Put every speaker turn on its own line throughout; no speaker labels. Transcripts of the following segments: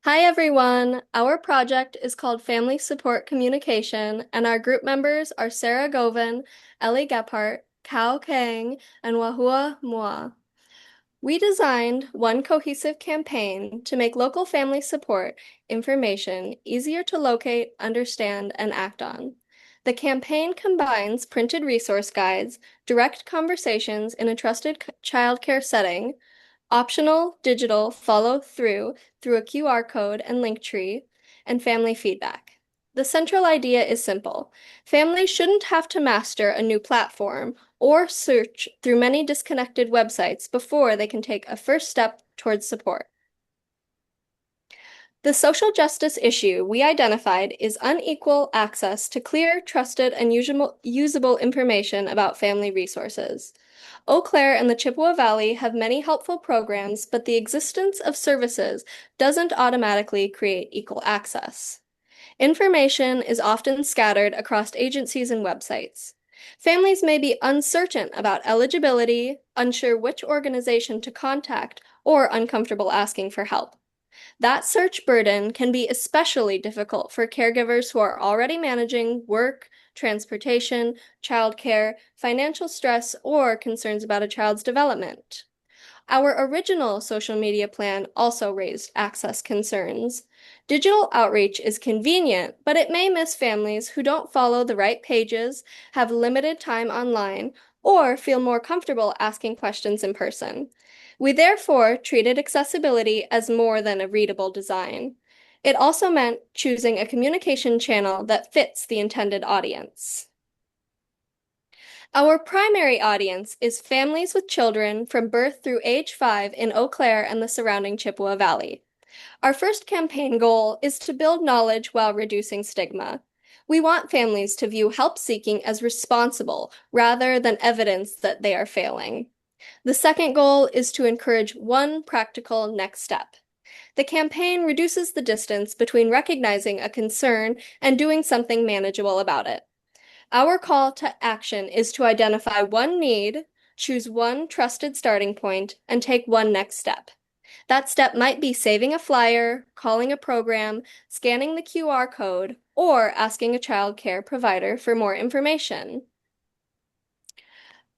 Hi everyone! Our project is called Family Support Communication, and our group members are Sara Govin, Ellie Gephart, Khang, and Wahua Moua. We designed one cohesive campaign to make local family support information easier to locate, understand, and act on. The campaign combines printed resource guides, direct conversations in a trusted childcare setting, optional digital follow through a QR code and link tree, and family feedback. The central idea is simple. Families shouldn't have to master a new platform or search through many disconnected websites before they can take a first step towards support. The social justice issue we identified is unequal access to clear, trusted, and usable information about family resources. Eau Claire and the Chippewa Valley have many helpful programs, but the existence of services doesn't automatically create equal access. Information is often scattered across agencies and websites. Families may be uncertain about eligibility, unsure which organization to contact, or uncomfortable asking for help. That search burden can be especially difficult for caregivers who are already managing work, transportation, childcare, financial stress, or concerns about a child's development. Our original social media plan also raised access concerns. Digital outreach is convenient, but it may miss families who don't follow the right pages, have limited time online, or feel more comfortable asking questions in person. We therefore treated accessibility as more than a readable design. It also meant choosing a communication channel that fits the intended audience. Our primary audience is families with children from birth through age 5 in Eau Claire and the surrounding Chippewa Valley. Our first campaign goal is to build knowledge while reducing stigma. We want families to view help seeking as responsible rather than evidence that they are failing. The second goal is to encourage one practical next step. The campaign reduces the distance between recognizing a concern and doing something manageable about it. Our call to action is to identify one need, choose one trusted starting point, and take one next step. That step might be saving a flyer, calling a program, scanning the QR code, or asking a child care provider for more information.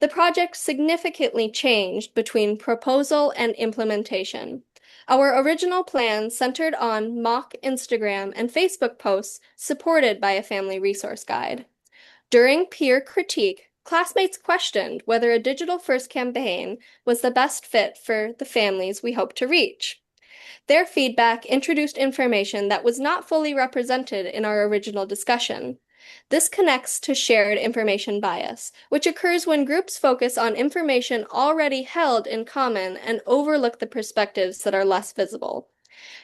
The project significantly changed between proposal and implementation. Our original plan centered on mock Instagram and Facebook posts supported by a family resource guide. During peer critique, classmates questioned whether a digital-first campaign was the best fit for the families we hope to reach. Their feedback introduced information that was not fully represented in our original discussion. This connects to shared information bias, which occurs when groups focus on information already held in common and overlook the perspectives that are less visible.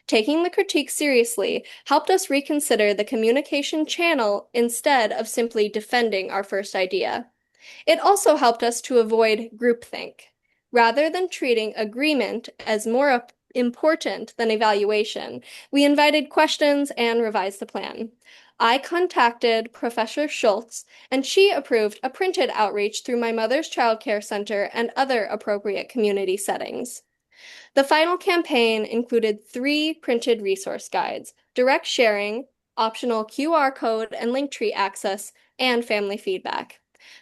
Taking the critique seriously helped us reconsider the communication channel instead of simply defending our first idea. It also helped us to avoid groupthink. Rather than treating agreement as more important than evaluation, we invited questions and revised the plan. I contacted Professor Schultz, and she approved a printed outreach through my mother's child care center and other appropriate community settings. The final campaign included 3 printed resource guides, direct sharing, optional QR code and link tree access, and family feedback.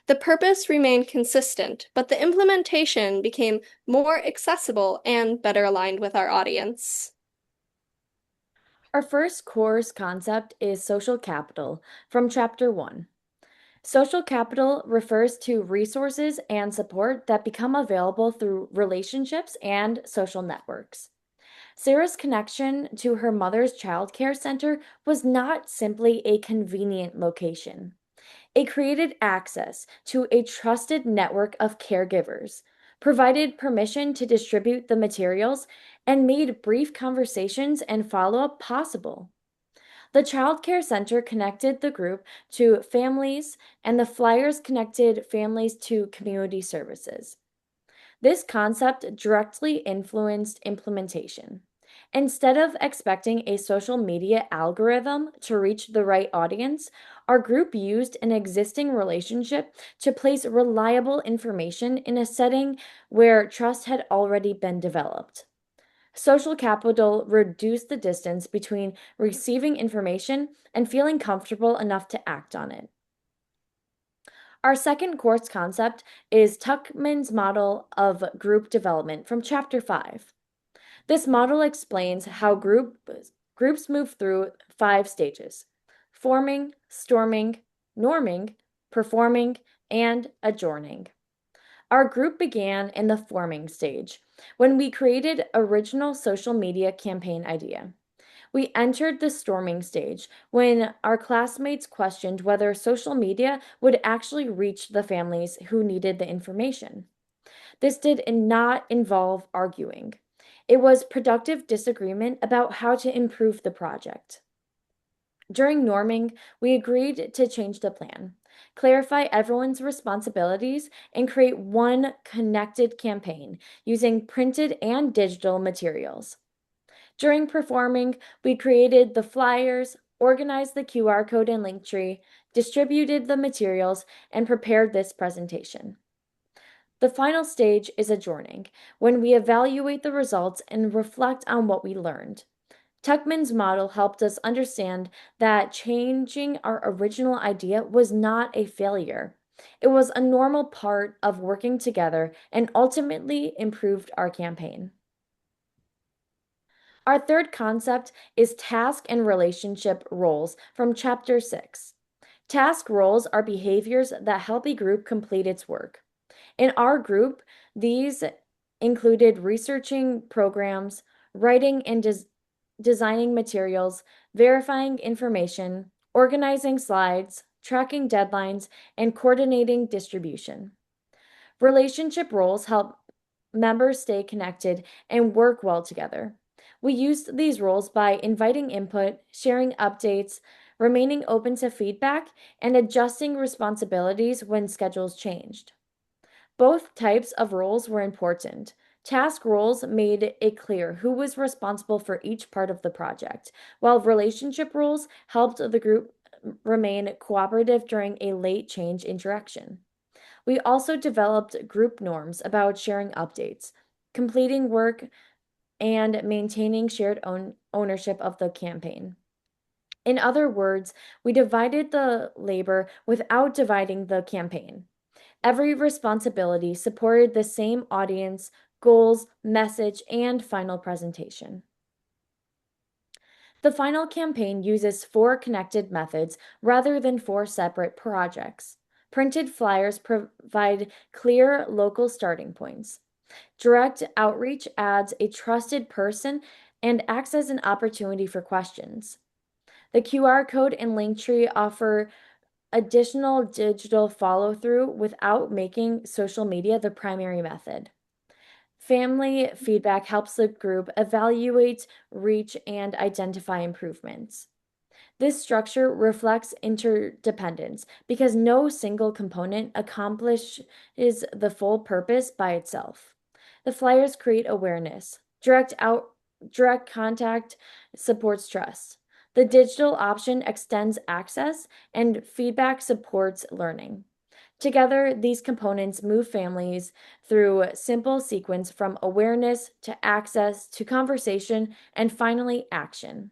The purpose remained consistent, but the implementation became more accessible and better aligned with our audience.
Our first course concept is social capital from Chapter 1. Social capital refers to resources and support that become available through relationships and social networks. Sarah's connection to her mother's child care center was not simply a convenient location. It created access to a trusted network of caregivers, provided permission to distribute the materials, and made brief conversations and follow up possible. The child care center connected the group to families, and the flyers connected families to community services. This concept directly influenced implementation. Instead of expecting a social media algorithm to reach the right audience, our group used an existing relationship to place reliable information in a setting where trust had already been developed. Social capital reduced the distance between receiving information and feeling comfortable enough to act on it. Our second course concept is Tuckman's model of group development from Chapter 5. This model explains how groups move through 5 stages: forming, storming, norming, performing, and adjourning. Our group began in the forming stage when we created original social media campaign idea. We entered the storming stage when our classmates questioned whether social media would actually reach the families who needed the information. This did not involve arguing. It was productive disagreement about how to improve the project. During norming, we agreed to change the plan, clarify everyone's responsibilities, and create one connected campaign using printed and digital materials. During performing, we created the flyers, organized the QR code and link tree, distributed the materials, and prepared this presentation. The final stage is adjourning, when we evaluate the results and reflect on what we learned. Tuckman's model helped us understand that changing our original idea was not a failure. It was a normal part of working together and ultimately improved our campaign. Our third concept is task and relationship roles from Chapter 6. Task roles are behaviors that help a group complete its work. In our group, these included researching programs, writing and designing materials, verifying information, organizing slides, tracking deadlines, and coordinating distribution. Relationship roles help members stay connected and work well together. We used these roles by inviting input, sharing updates, remaining open to feedback, and adjusting responsibilities when schedules changed. Both types of roles were important. Task roles made it clear who was responsible for each part of the project, while relationship roles helped the group remain cooperative during a late change interaction. We also developed group norms about sharing updates, completing work, and maintaining shared ownership of the campaign. In other words, we divided the labor without dividing the campaign. Every responsibility supported the same audience, goals, message, and final presentation. The final campaign uses 4 connected methods rather than 4 separate projects. Printed flyers provide clear local starting points. Direct outreach adds a trusted person and acts as an opportunity for questions. The QR code and link tree offer additional digital follow through without making social media the primary method. Family feedback helps the group evaluate, reach, and identify improvements. This structure reflects interdependence because no single component accomplishes the full purpose by itself. The flyers create awareness. Direct contact supports trust. The digital option extends access, and feedback supports learning. Together, these components move families through simple sequence from awareness to access to conversation and finally action.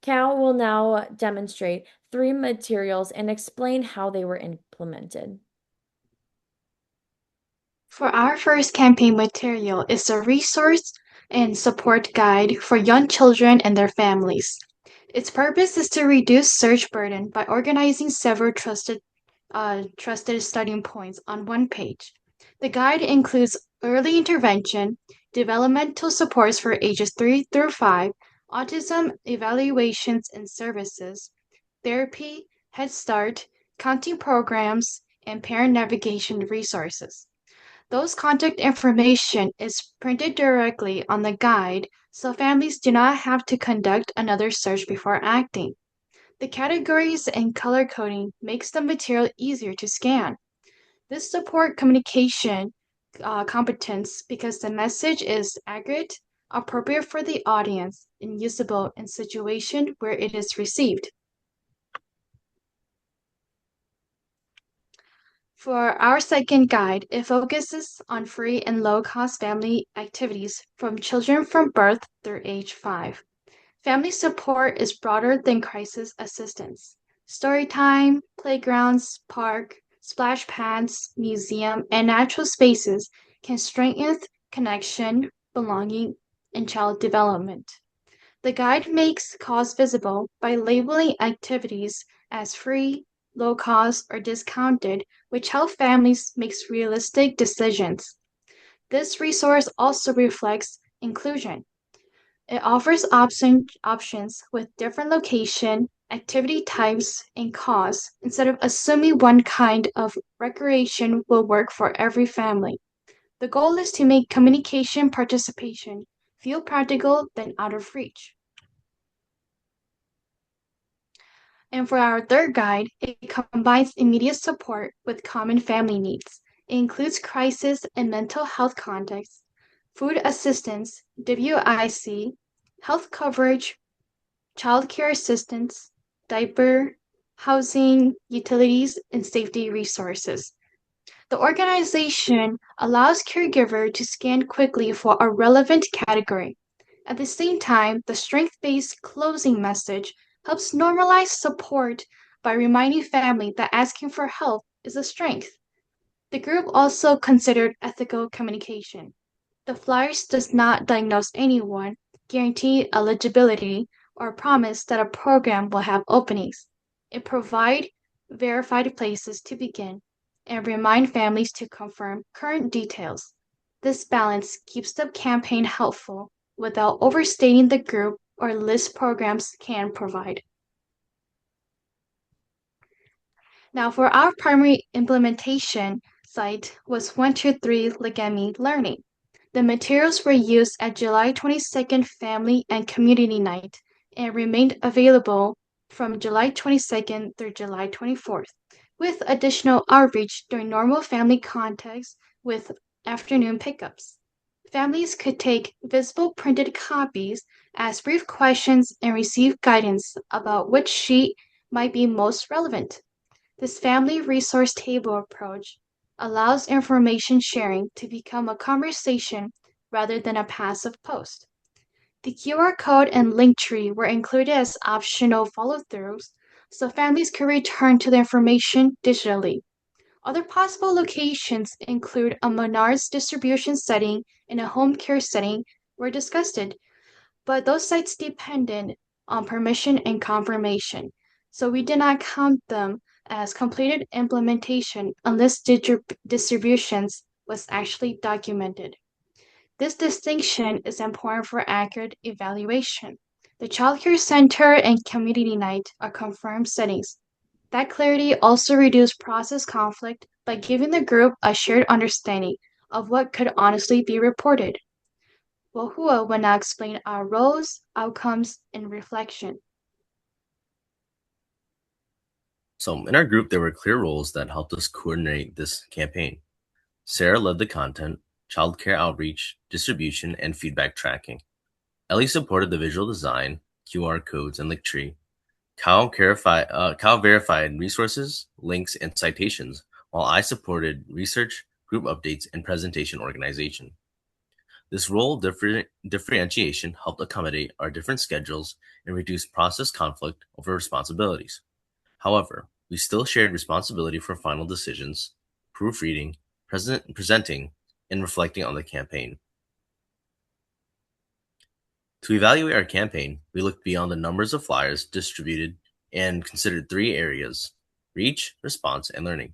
Cal will now demonstrate 3 materials and explain how they were implemented.
For our first campaign material is a resource and support guide for young children and their families. Its purpose is to reduce search burden by organizing several trusted starting points on one page. The guide includes early intervention, developmental supports for ages 3 through 5, autism evaluations and services, therapy, Head Start, counting programs, and parent navigation resources. Those contact information is printed directly on the guide so families do not have to conduct another search before acting. The categories and color coding makes the material easier to scan. This support communication competence because the message is accurate, appropriate for the audience, and usable in situation where it is received. For our second guide, it focuses on free and low-cost family activities from children from birth through age 5. Family support is broader than crisis assistance. Story time, playgrounds, park, splash pads, museum, and natural spaces can strengthen connection, belonging, and child development. The guide makes costs visible by labeling activities as free, low cost, or discounted, which help families make realistic decisions. This resource also reflects inclusion. It offers options with different location, activity types, and costs instead of assuming one kind of recreation will work for every family. The goal is to make communication participation feel practical than out of reach. And for our third guide, it combines immediate support with common family needs. It includes crisis and mental health contexts, food assistance, WIC, health coverage, childcare assistance, diaper, housing, utilities, and safety resources. The organization allows caregiver to scan quickly for a relevant category. At the same time, the strength-based closing message helps normalize support by reminding family that asking for help is a strength. The group also considered ethical communication. The flyers does not diagnose anyone, guarantee eligibility, or promise that a program will have openings. It provides verified places to begin and remind families to confirm current details. This balance keeps the campaign helpful without overstating the group or list programs can provide. Now, for our primary implementation site was 123 Legemi Learning. The materials were used at July 22nd Family and Community Night and remained available from July 22nd through July 24th, with additional outreach during normal family contacts with afternoon pickups. Families could take visible printed copies, ask brief questions, and receive guidance about which sheet might be most relevant. This family resource table approach allows information sharing to become a conversation rather than a passive post. The QR code and link tree were included as optional follow-throughs, so families could return to the information digitally. Other possible locations include a Menards distribution setting and a home care setting were discussed, but those sites depended on permission and confirmation, so we did not count them as completed implementation unless distributions was actually documented. This distinction is important for accurate evaluation. The childcare center and community night are confirmed settings. That clarity also reduced process conflict by giving the group a shared understanding of what could honestly be reported. Wahua will now explain our roles, outcomes, and reflection.
So in our group, there were clear roles that helped us coordinate this campaign. Sara led the content, childcare outreach, distribution, and feedback tracking. Ellie supported the visual design, QR codes, and link tree. Khang verified resources, links, and citations, while I supported research, group updates, and presentation organization. This role differentiation helped accommodate our different schedules and reduce process conflict over responsibilities. However, we still shared responsibility for final decisions, proofreading, presenting, and reflecting on the campaign. To evaluate our campaign, we looked beyond the numbers of flyers distributed and considered 3 areas: reach, response, and learning.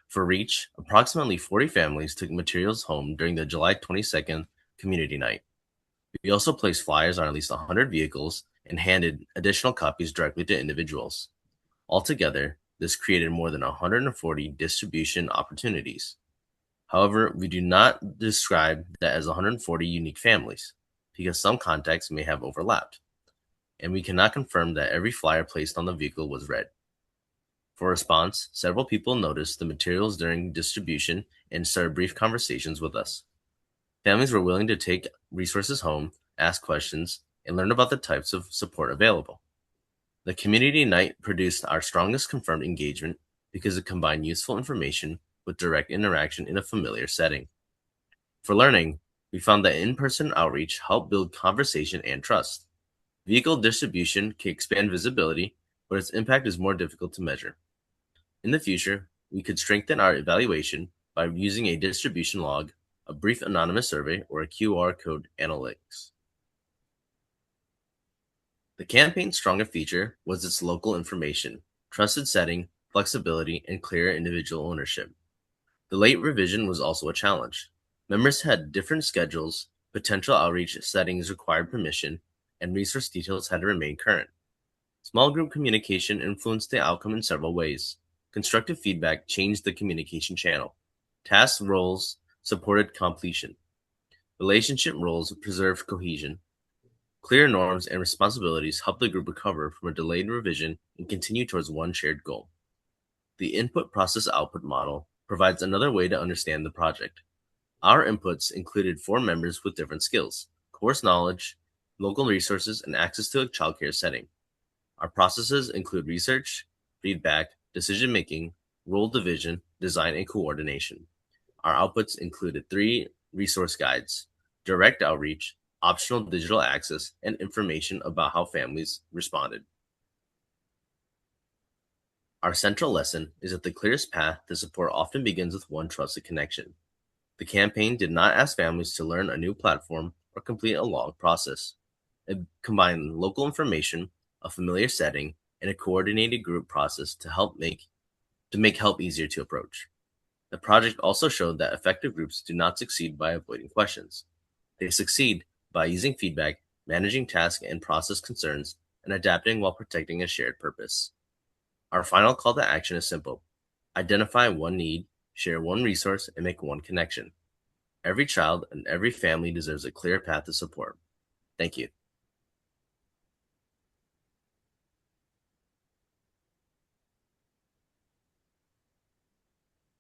For reach, approximately 40 families took materials home during the July 22nd community night. We also placed flyers on at least 100 vehicles and handed additional copies directly to individuals. Altogether, this created more than 140 distribution opportunities. However, we do not describe that as 140 unique families, because some contacts may have overlapped, and we cannot confirm that every flyer placed on the vehicle was read. For response, several people noticed the materials during distribution and started brief conversations with us. Families were willing to take resources home, ask questions, and learn about the types of support available. The community night produced our strongest confirmed engagement because it combined useful information with direct interaction in a familiar setting. For learning, we found that in-person outreach helped build conversation and trust. Vehicle distribution can expand visibility, but its impact is more difficult to measure. In the future, we could strengthen our evaluation by using a distribution log, a brief anonymous survey, or a QR code analytics. The campaign's strongest feature was its local information, trusted setting, flexibility, and clear individual ownership. The late revision was also a challenge. Members had different schedules, potential outreach settings required permission, and resource details had to remain current. Small group communication influenced the outcome in several ways. Constructive feedback changed the communication channel. Task roles supported completion. Relationship roles preserved cohesion. Clear norms and responsibilities helped the group recover from a delayed revision and continue towards one shared goal. The input process output model provides another way to understand the project. Our inputs included 4 members with different skills, course knowledge, local resources, and access to a childcare setting. Our processes include research, feedback, decision-making, role division, design, and coordination. Our outputs included 3 resource guides, direct outreach, optional digital access, and information about how families responded. Our central lesson is that the clearest path to support often begins with one trusted connection. The campaign did not ask families to learn a new platform or complete a long process. It combined local information, a familiar setting, and a coordinated group process to make help easier to approach. The project also showed that effective groups do not succeed by avoiding questions. They succeed by using feedback, managing tasks and process concerns, and adapting while protecting a shared purpose. Our final call to action is simple. Identify one need, share one resource, and make one connection. Every child and every family deserves a clear path to support. Thank you.